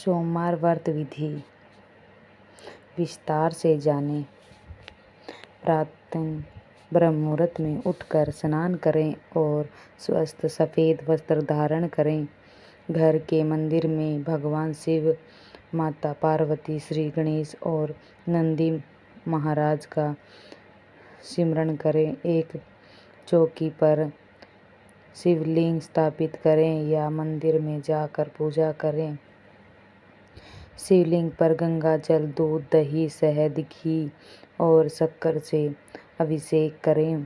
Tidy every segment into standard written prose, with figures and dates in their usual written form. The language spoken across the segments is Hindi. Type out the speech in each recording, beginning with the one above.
सोमवार व्रत विधि विस्तार से जानें। प्रातः ब्रह्म मुहूर्त में उठकर स्नान करें और स्वस्थ सफ़ेद वस्त्र धारण करें। घर के मंदिर में भगवान शिव, माता पार्वती, श्री गणेश और नंदी महाराज का स्मरण करें। एक चौकी पर शिवलिंग स्थापित करें या मंदिर में जाकर पूजा करें। शिवलिंग पर गंगा जल, दूध, दही, शहद, घी और शक्कर से अभिषेक करें।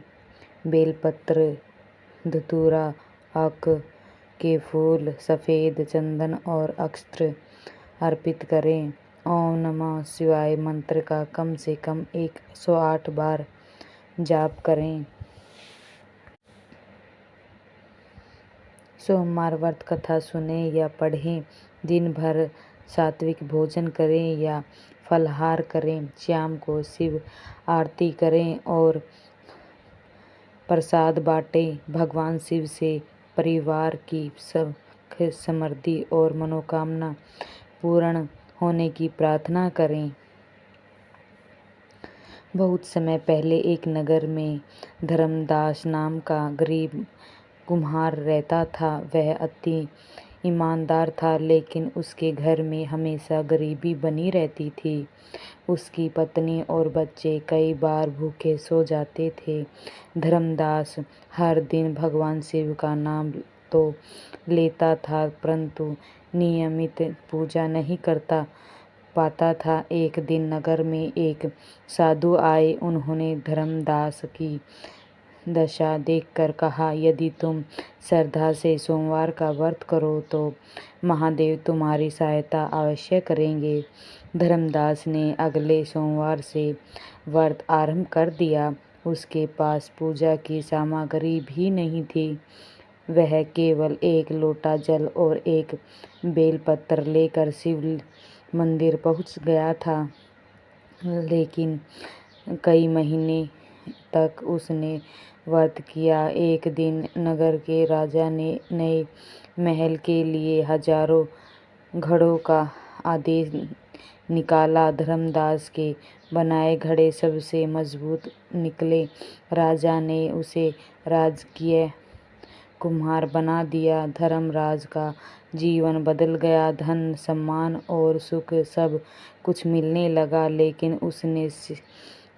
बेलपत्र, धतूरा, आक के फूल, सफ़ेद चंदन और अक्षत अर्पित करें। ओम नमः शिवाय मंत्र का कम से कम 108 बार जाप करें। सोमवार व्रत कथा सुनें या पढ़ें। दिन भर सात्विक भोजन करें या फलाहार करें। शाम को शिव आरती करें और प्रसाद बांटें। भगवान शिव से परिवार की सुख समृद्धि और मनोकामना पूर्ण होने की प्रार्थना करें। बहुत समय पहले एक नगर में धर्मदास नाम का गरीब कुम्हार रहता था। वह अति ईमानदार था, लेकिन उसके घर में हमेशा गरीबी बनी रहती थी। उसकी पत्नी और बच्चे कई बार भूखे सो जाते थे। धर्मदास हर दिन भगवान शिव का नाम तो लेता था, परंतु नियमित पूजा नहीं करता पाता था। एक दिन नगर में एक साधु आए। उन्होंने धर्मदास की दशा देखकर कहा, यदि तुम श्रद्धा से सोमवार का व्रत करो तो महादेव तुम्हारी सहायता अवश्य करेंगे। धर्मदास ने अगले सोमवार से व्रत आरंभ कर दिया। उसके पास पूजा की सामग्री भी नहीं थी। वह केवल एक लोटा जल और एक बेलपत्र लेकर शिव मंदिर पहुंच गया था, लेकिन कई महीने तक उसने व्रत किया। एक दिन नगर के राजा ने नए महल के लिए हजारों घड़ों का आदेश निकाला। धर्मदास के बनाए घड़े सबसे मजबूत निकले। राजा ने उसे राजकीय कुम्हार बना दिया। धर्मराज का जीवन बदल गया। धन, सम्मान और सुख सब कुछ मिलने लगा, लेकिन उसने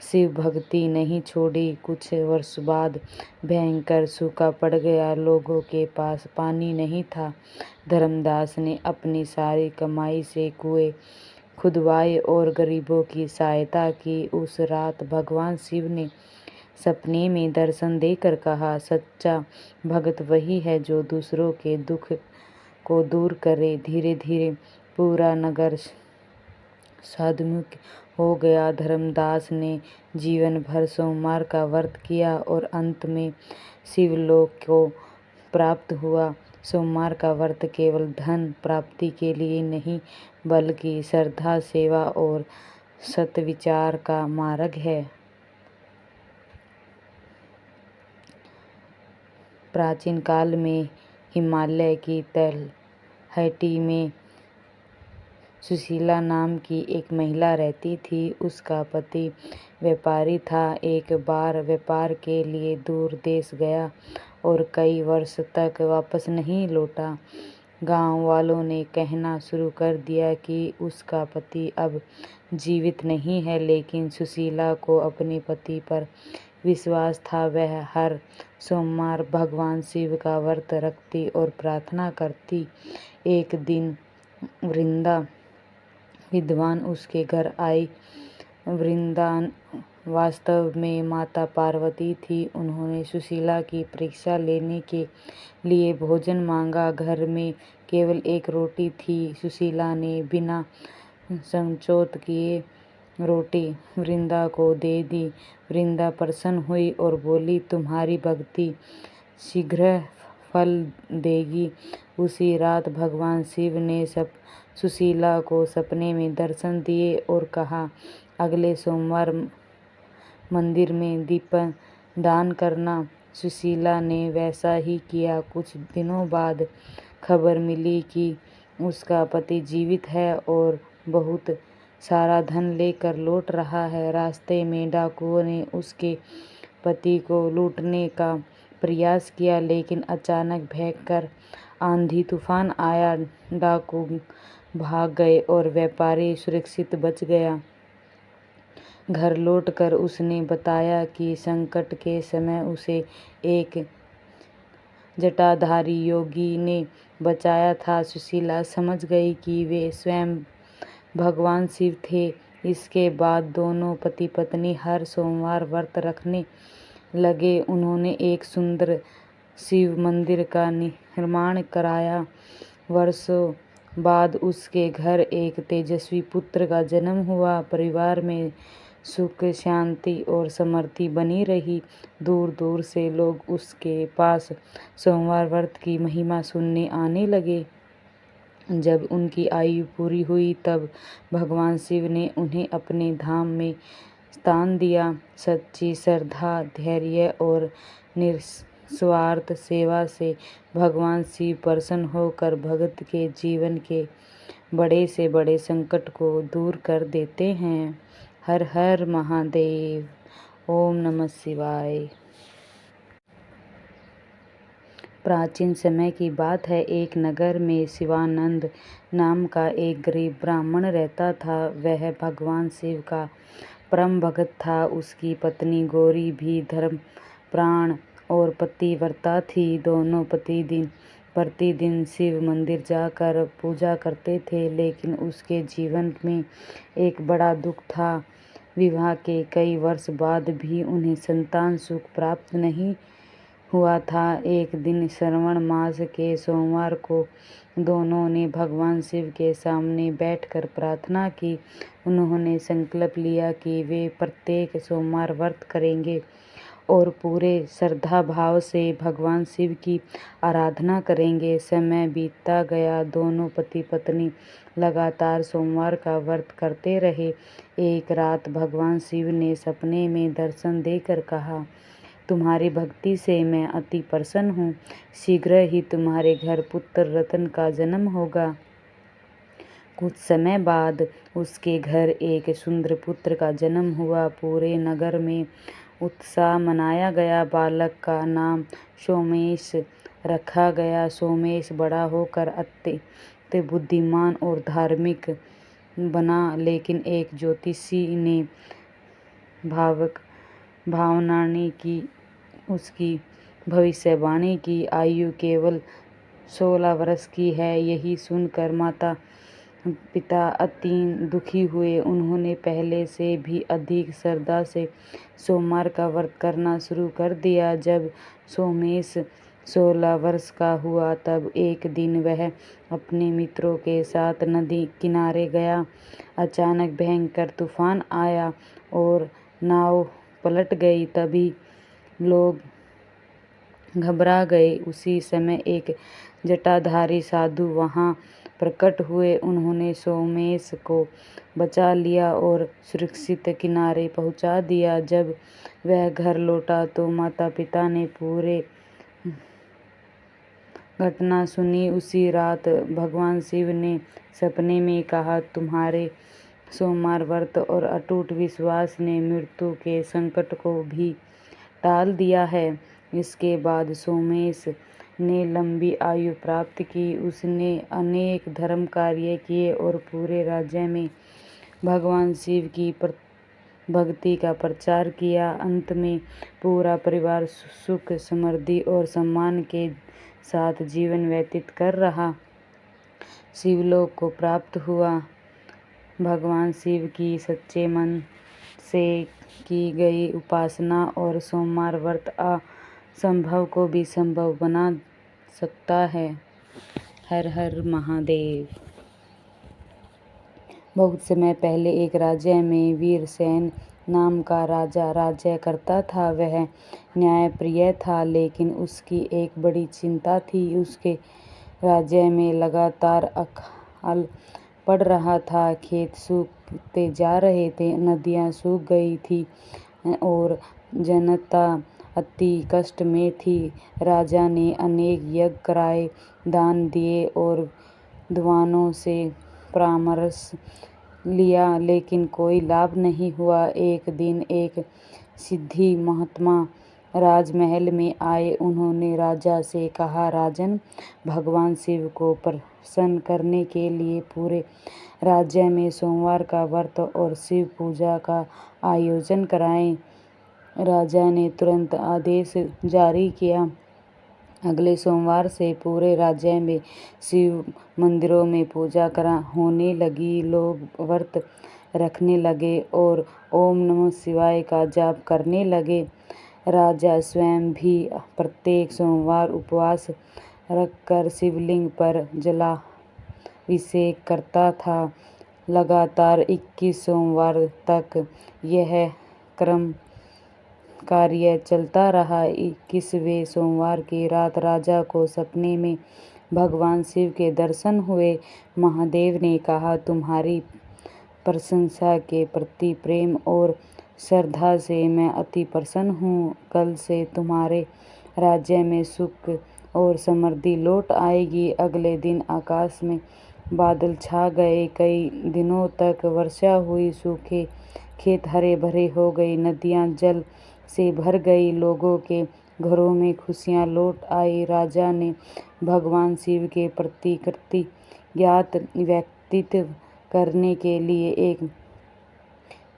शिव भक्ति नहीं छोड़ी। कुछ वर्ष बाद भयंकर सूखा पड़ गया। लोगों के पास पानी नहीं था। धर्मदास ने अपनी सारी कमाई से कुएं खुदवाए और गरीबों की सहायता की। उस रात भगवान शिव ने सपने में दर्शन देकर कहा, सच्चा भक्त वही है जो दूसरों के दुख को दूर करे। धीरे धीरे पूरा नगर साधुमुख हो गया। धर्मदास ने जीवन भर सोमवार का व्रत किया और अंत में शिवलोक को प्राप्त हुआ। सोमवार का व्रत केवल धन प्राप्ति के लिए नहीं, बल्कि श्रद्धा, सेवा और सत्विचार का मार्ग है। प्राचीन काल में हिमालय की तलहटी में सुशीला नाम की एक महिला रहती थी। उसका पति व्यापारी था। एक बार व्यापार के लिए दूर देश गया और कई वर्ष तक वापस नहीं लौटा। गांव वालों ने कहना शुरू कर दिया कि उसका पति अब जीवित नहीं है, लेकिन सुशीला को अपने पति पर विश्वास था। वह हर सोमवार भगवान शिव का व्रत रखती और प्रार्थना करती। एक दिन वृंदा विद्वान उसके घर आई। वृंदा वास्तव में माता पार्वती थी। उन्होंने सुशीला की परीक्षा लेने के लिए भोजन मांगा। घर में केवल एक रोटी थी। सुशीला ने बिना संकोच किए रोटी वृंदा को दे दी। वृंदा प्रसन्न हुई और बोली, तुम्हारी भक्ति शीघ्र फल देगी। उसी रात भगवान शिव ने सुशीला को सपने में दर्शन दिए और कहा, अगले सोमवार मंदिर में दीपदान करना। सुशीला ने वैसा ही किया। कुछ दिनों बाद खबर मिली कि उसका पति जीवित है और बहुत सारा धन लेकर लौट रहा है। रास्ते में डाकुओं ने उसके पति को लूटने का प्रयास किया, लेकिन अचानक भयंकर आंधी तूफान आया। डाकू भाग गए और व्यापारी सुरक्षित बच गया। घर लौटकर उसने बताया कि संकट के समय उसे एक जटाधारी योगी ने बचाया था। सुशीला समझ गई कि वे स्वयं भगवान शिव थे। इसके बाद दोनों पति पत्नी हर सोमवार व्रत रखने लगे। उन्होंने एक सुंदर शिव मंदिर का निर्माण कराया। वर्षों बाद उसके घर एक तेजस्वी पुत्र का जन्म हुआ। परिवार में सुख, शांति और समृद्धि बनी रही। दूर दूर से लोग उसके पास सोमवार व्रत की महिमा सुनने आने लगे। जब उनकी आयु पूरी हुई तब भगवान शिव ने उन्हें अपने धाम में स्थान दिया। सच्ची श्रद्धा, धैर्य और निस्वार्थ सेवा से भगवान शिव प्रसन्न होकर भक्त के जीवन के बड़े से बड़े संकट को दूर कर देते हैं। हर हर महादेव। ओम नमः शिवाय। प्राचीन समय की बात है। एक नगर में शिवानंद नाम का एक गरीब ब्राह्मण रहता था। वह भगवान शिव का परम भक्त था। उसकी पत्नी गौरी भी धर्मप्राण और पतिव्रता थी। दोनों प्रतिदिन शिव मंदिर जाकर पूजा करते थे, लेकिन उसके जीवन में एक बड़ा दुख था। विवाह के कई वर्ष बाद भी उन्हें संतान सुख प्राप्त नहीं हुआ था। एक दिन श्रावण मास के सोमवार को दोनों ने भगवान शिव के सामने बैठकर प्रार्थना की। उन्होंने संकल्प लिया कि वे प्रत्येक सोमवार व्रत करेंगे और पूरे श्रद्धा भाव से भगवान शिव की आराधना करेंगे। समय बीतता गया। दोनों पति पत्नी लगातार सोमवार का व्रत करते रहे। एक रात भगवान शिव ने सपने में दर्शन देकर कहा, तुम्हारी भक्ति से मैं अति प्रसन्न हूँ। शीघ्र ही तुम्हारे घर पुत्र रतन का जन्म होगा। कुछ समय बाद उसके घर एक सुंदर पुत्र का जन्म हुआ। पूरे नगर में उत्साह मनाया गया। बालक का नाम सोमेश रखा गया। सोमेश बड़ा होकर अत्यंत बुद्धिमान और धार्मिक बना, लेकिन एक ज्योतिषी ने भावनाने की उसकी भविष्यवाणी की। आयु केवल 16 वर्ष की है। यही सुनकर माता पिता अति दुखी हुए। उन्होंने पहले से भी अधिक श्रद्धा से सोमवार का व्रत करना शुरू कर दिया। जब सोमेश 16 वर्ष का हुआ तब एक दिन वह अपने मित्रों के साथ नदी किनारे गया। अचानक भयंकर तूफान आया और नाव पलट गई। तभी लोग घबरा गए। उसी समय एक जटाधारी साधु वहां प्रकट हुए। उन्होंने सोमेश को बचा लिया और सुरक्षित किनारे पहुंचा दिया। जब वह घर लौटा तो माता पिता ने पूरे घटना सुनी। उसी रात भगवान शिव ने सपने में कहा, तुम्हारे सोमवार व्रत और अटूट विश्वास ने मृत्यु के संकट को भी टाल दिया है। इसके बाद सोमेश ने लंबी आयु प्राप्त की। उसने अनेक धर्म कार्य किए और पूरे राज्य में भगवान शिव की भक्ति का प्रचार किया। अंत में पूरा परिवार सुख, समृद्धि और सम्मान के साथ जीवन व्यतीत कर रहा शिवलोक को प्राप्त हुआ। भगवान शिव की सच्चे मन से की गई उपासना और सोमवार व्रत असंभव को भी संभव बना सकता है। हर हर महादेव। बहुत समय पहले एक राज्य में वीरसेन नाम का राजा राज्य करता था। वह न्यायप्रिय था, लेकिन उसकी एक बड़ी चिंता थी। उसके राज्य में लगातार अकाल पड़ रहा था। खेत सूखते जा रहे थे, नदियां सूख गई थी और जनता अति कष्ट में थी। राजा ने अनेक यज्ञ कराए, दान दिए और विद्वानों से परामर्श लिया, लेकिन कोई लाभ नहीं हुआ। एक दिन एक सिद्धि महात्मा राजमहल में आए। उन्होंने राजा से कहा, राजन, भगवान शिव को प्रसन्न करने के लिए पूरे राज्य में सोमवार का व्रत और शिव पूजा का आयोजन कराएं। राजा ने तुरंत आदेश जारी किया। अगले सोमवार से पूरे राज्य में शिव मंदिरों में पूजा होने लगी। लोग व्रत रखने लगे और ओम नमः शिवाय का जाप करने लगे। राजा स्वयं भी प्रत्येक सोमवार उपवास रखकर शिवलिंग पर जलाभिषेक करता था। लगातार 21 सोमवार तक यह क्रम कार्य चलता रहा। 21वें सोमवार की रात राजा को सपने में भगवान शिव के दर्शन हुए। महादेव ने कहा, तुम्हारी प्रशंसा के प्रति प्रेम और श्रद्धा से मैं अति प्रसन्न हूँ। कल से तुम्हारे राज्य में सुख और समृद्धि लौट आएगी। अगले दिन आकाश में बादल छा गए। कई दिनों तक वर्षा हुई। सूखे खेत हरे भरे हो गए। नदियाँ जल से भर गई। लोगों के घरों में खुशियाँ लौट आई। राजा ने भगवान शिव के प्रति कृतज्ञता व्यक्त करने के लिए एक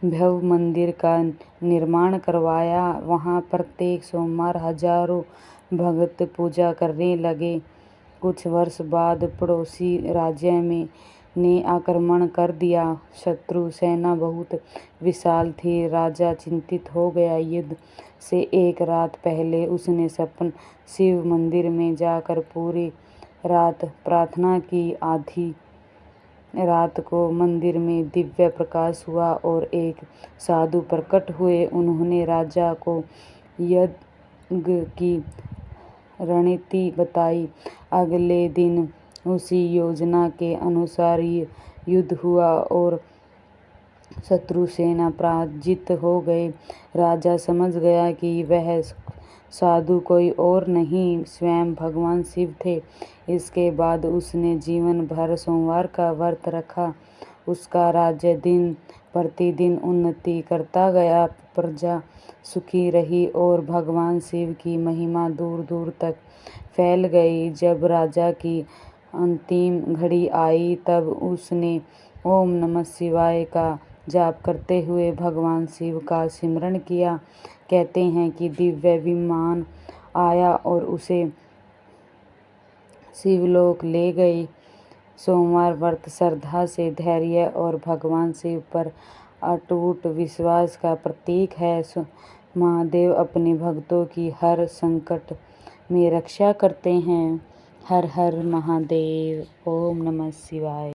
भव्य मंदिर का निर्माण करवाया। वहाँ प्रत्येक सोमवार हजारों भक्त पूजा करने लगे। कुछ वर्ष बाद पड़ोसी राज्य ने आक्रमण कर दिया। शत्रु सेना बहुत विशाल थी। राजा चिंतित हो गया। युद्ध से एक रात पहले उसने शिव मंदिर में जाकर पूरी रात प्रार्थना की। आधी रात को मंदिर में दिव्य प्रकाश हुआ और एक साधु प्रकट हुए। उन्होंने राजा को यज्ञ की रणनीति बताई। अगले दिन उसी योजना के अनुसार युद्ध हुआ और शत्रु सेना पराजित हो गई। राजा समझ गया कि वह साधु कोई और नहीं, स्वयं भगवान शिव थे। इसके बाद उसने जीवन भर सोमवार का व्रत रखा। उसका राज्य दिन प्रतिदिन उन्नति करता गया। प्रजा सुखी रही और भगवान शिव की महिमा दूर दूर तक फैल गई। जब राजा की अंतिम घड़ी आई, तब उसने ओम नमः शिवाय का जाप करते हुए भगवान शिव का स्मरण किया। कहते हैं कि दिव्य विमान आया और उसे शिवलोक ले गई। सोमवार व्रत श्रद्धा से धैर्य और भगवान शिव पर अटूट विश्वास का प्रतीक है। महादेव अपने भक्तों की हर संकट में रक्षा करते हैं। हर हर महादेव। ओम नमः शिवाय।